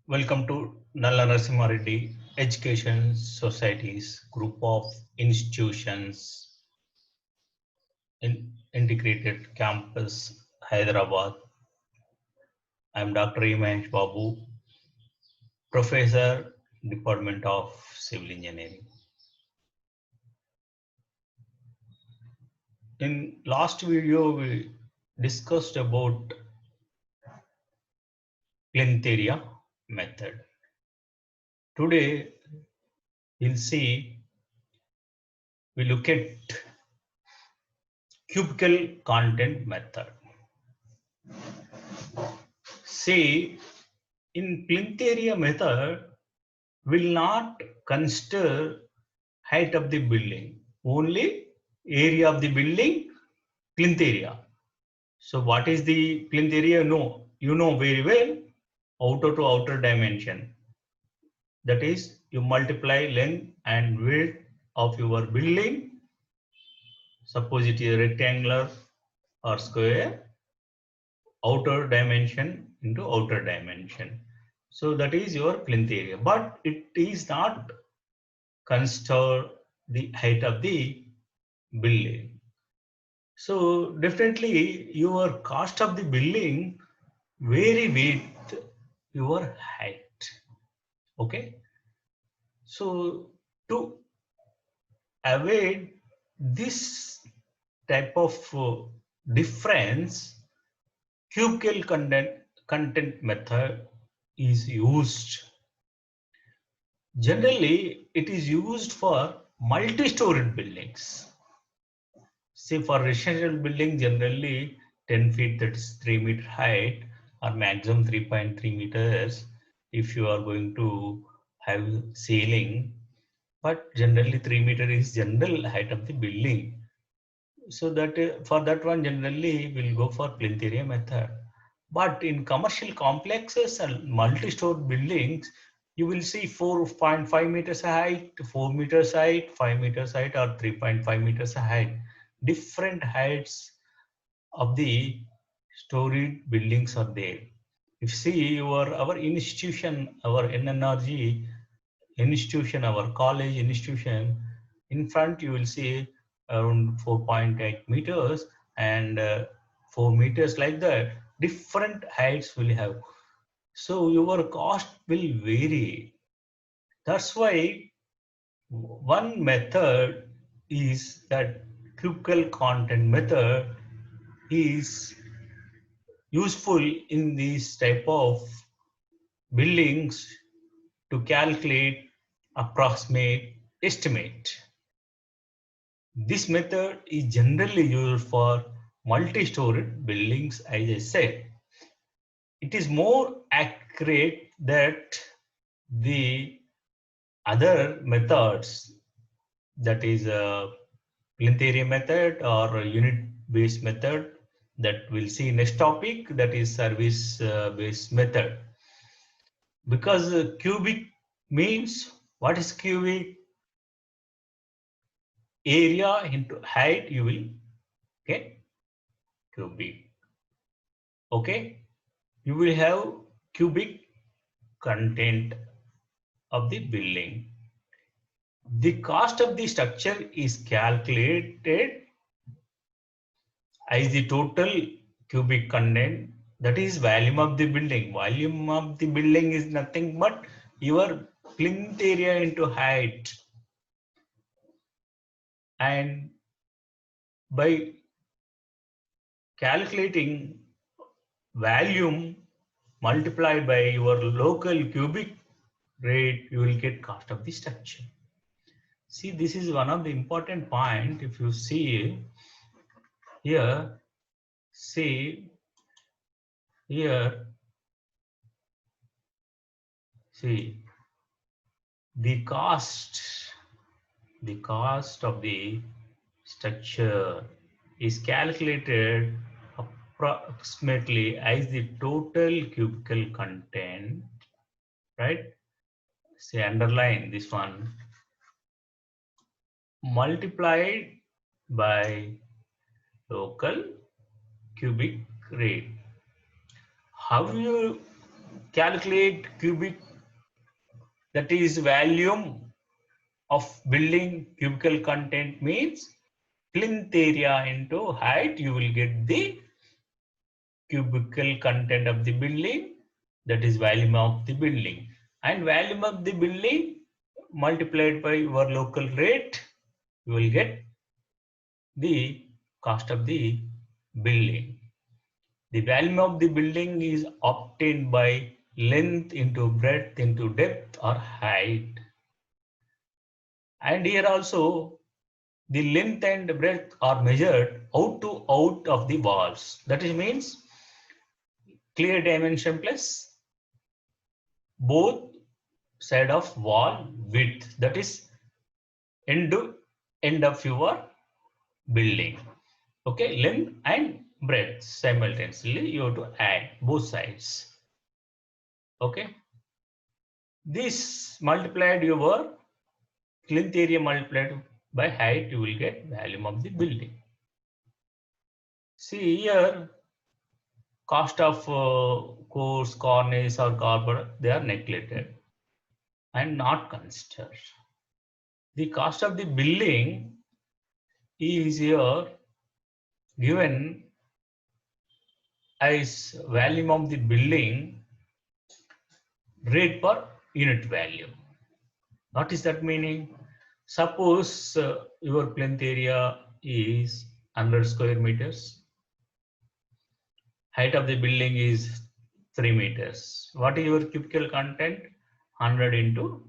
Welcome to Nalla Narasimha Reddy Education Society's group of institutions in integrated campus, Hyderabad. I am Dr. Imash Babu, Professor, Department of Civil Engineering. In last video, we discussed about plinth area method. Today, we look at cubical content method. See, in plinth area method, will not consider height of the building, only area of the building, plinth area. So what is the plinth area? No, you know very well, outer to outer dimension. That is, you multiply length and width of your building. Suppose it is rectangular or square, outer dimension into outer dimension. So that is your plinth area, but it is not consider the height of the building. So definitely your cost of the building vary with your height. Okay. So to avoid this type of difference, cubical content method is used. Generally, it is used for multi-storied buildings. See, for residential building, generally 10 feet, that is 3 meter height, or maximum 3.3 meters if you are going to have ceiling. But generally 3 meter is general height of the building. So that for that one, generally we'll go for plinth area method. But in commercial complexes and multi-story buildings, you will see 4.5 meters height, 4 meters height, 5 meters height, or 3.5 meters height. Different heights of the storied buildings are there. If you see our institution, our NNRG institution, our college institution, in front you will see around 4.8 meters and 4 meters, like that. Different heights will have. So your cost will vary. That's why one method is that cubical content method is useful in these type of buildings to calculate approximate estimate. This method is generally used for multi-storied buildings, as I said. It is more accurate that the other methods, that is a plinth area method or a unit-based method, that we'll see next topic, that is service-based method. Because cubic means, what is cubic? Area into height, you will get cubic. Okay, you will have cubic content of the building. The cost of the structure is calculated as the total cubic content, that is volume of the building. Volume of the building is nothing but your plinth area into height. And by calculating volume multiplied by your local cubic rate, you will get cost of the structure. See, this is one of the important point. If you see here, see here, see the cost of the structure is calculated approximately as the total cubical content, right? Say, underline this one, multiplied by local cubic rate. How you calculate cubic, that is volume of building cubical content means plinth area into height, you will get the cubical content of the building, that is volume of the building, and volume of the building multiplied by your local rate, you will get the cost of the building. The volume of the building is obtained by length into breadth into depth or height. And here also the length and breadth are measured out of the walls. That is means clear dimension plus both side of wall width, that is end to end of your building. Okay, length and breadth simultaneously you have to add both sides. Okay, this multiplied your length area multiplied by height, you will get volume of the building. See here, cost of course, cornice or carpet, they are neglected and not considered. The cost of the building is here given as volume of the building rate per unit value. What is that meaning? Suppose your plinth area is 100 square meters. Height of the building is 3 meters. What is your cubical content? 100 into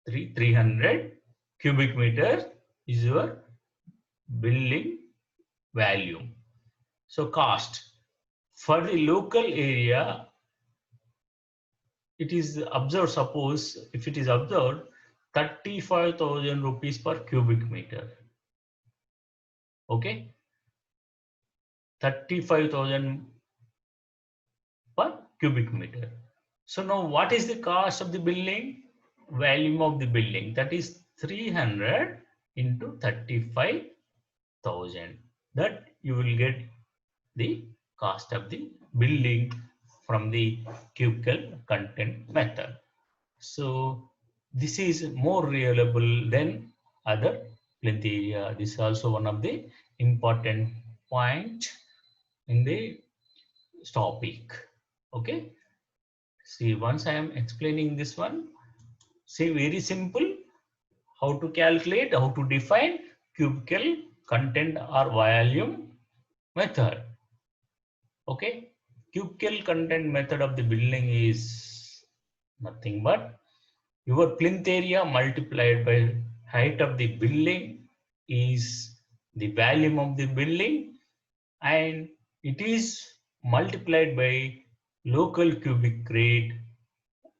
300 cubic meters is your building value. So cost for the local area, it is observed, suppose if it is observed 35,000 rupees per cubic meter. Okay, 35,000 per cubic meter. So now what is the cost of the building? Volume of the building, that is 300 into 35,000. That you will get the cost of the building from the cubical content method. So this is more reliable than other plinth area. This is also one of the important point in the topic. Okay. See, once I am explaining this one, see, very simple how to calculate, how to define cubical content or volume method. Okay, cubical content method of the building is nothing but your plinth area multiplied by height of the building is the volume of the building, and it is multiplied by local cubic rate,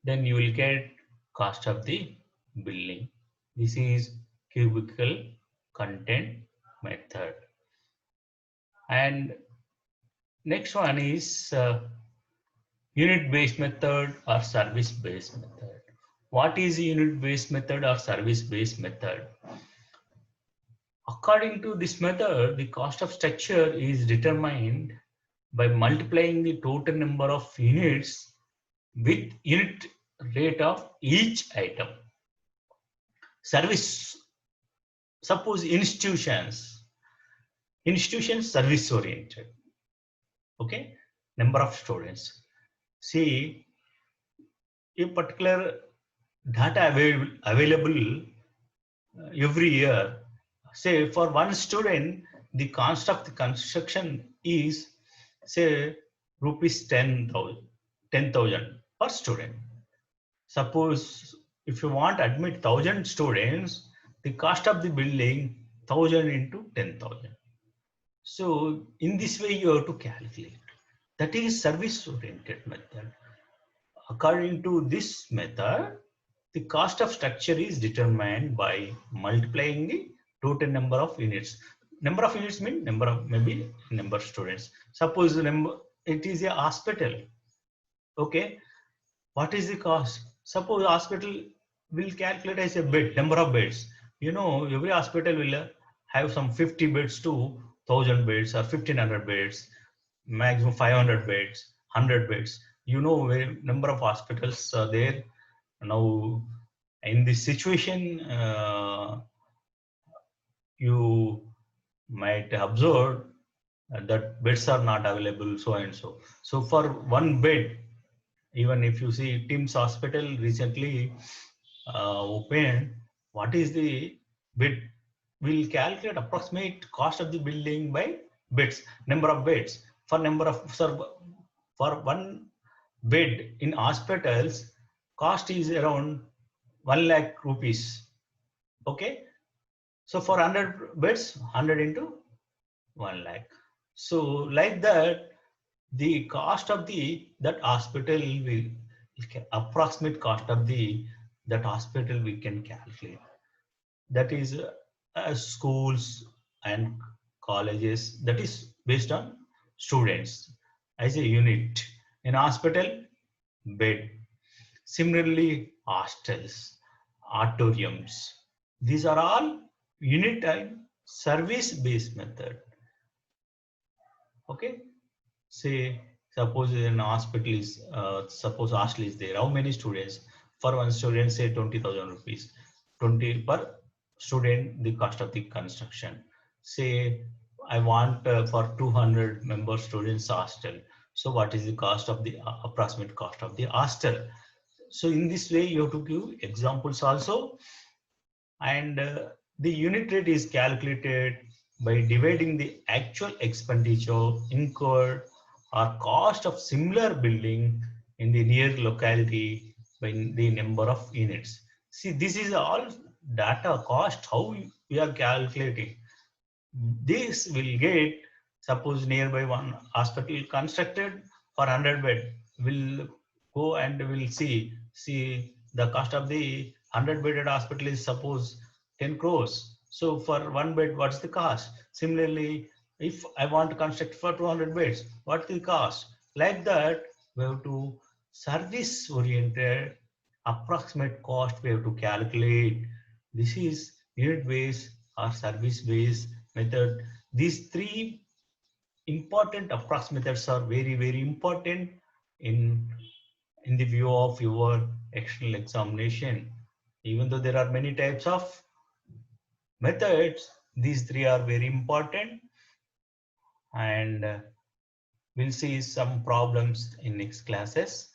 then you will get cost of the building. This is cubical content method. And next one is unit based method or service based method. What is unit based method or service based method? According to this method, the cost of structure is determined by multiplying the total number of units with unit rate of each item. Service, suppose institutions service oriented. Okay, number of students. See, a particular data available every year. Say for one student, the cost of the construction is say rupees 10,000 per student. Suppose if you want to admit 1,000 students, the cost of the building 1,000 into 10,000. So in this way you have to calculate. That is service oriented method. According to this method, the cost of structure is determined by multiplying the total number of units. Number of units mean number of students. Suppose it is a hospital. Okay, what is the cost? Suppose hospital will calculate as a bed, number of beds. You know, every hospital will have some 50 beds to 1,000 beds or 1,500 beds, maximum 500 beds, 100 beds. you know, number of hospitals are there. Now, in this situation, you might observe that beds are not available, so and so. So for one bed, even if you see Tim's Hospital recently opened, what is the bed? We'll calculate approximate cost of the building by beds, number of beds. For one bed in hospitals, cost is around 1 lakh rupees. Okay, so for 100 beds, 100 into 1 lakh. So like that, the cost of the that hospital will approximate cost of the that hospital we can calculate. That is schools and colleges. That is based on students as a unit. In hospital, bed. Similarly, hostels, auditoriums. These are all unit time service-based method. Okay. Say, suppose in hospital is, suppose hostel is there. How many students? For one student, say 20,000 rupees. 20 per student, the cost of the construction. Say, I want for 200 member students hostel. So what is the cost of the approximate cost of the hostel? So in this way, you have to give examples also. And the unit rate is calculated by dividing the actual expenditure incurred or cost of similar building in the near locality by the number of units. See, this is all data cost, how we are calculating. This will get, suppose nearby one hospital constructed for 100 bed, will go and will see the cost of the 100 bedded hospital is suppose 10 crores. So for one bed, what's the cost? Similarly, if I want to construct for 200 beds, what's the cost? Like that, we have to service oriented approximate cost we have to calculate. This is unit based or service based method. These three important approximate methods are very, very important in the view of your external examination. Even though there are many types of methods, these three are very important, and we'll see some problems in next classes.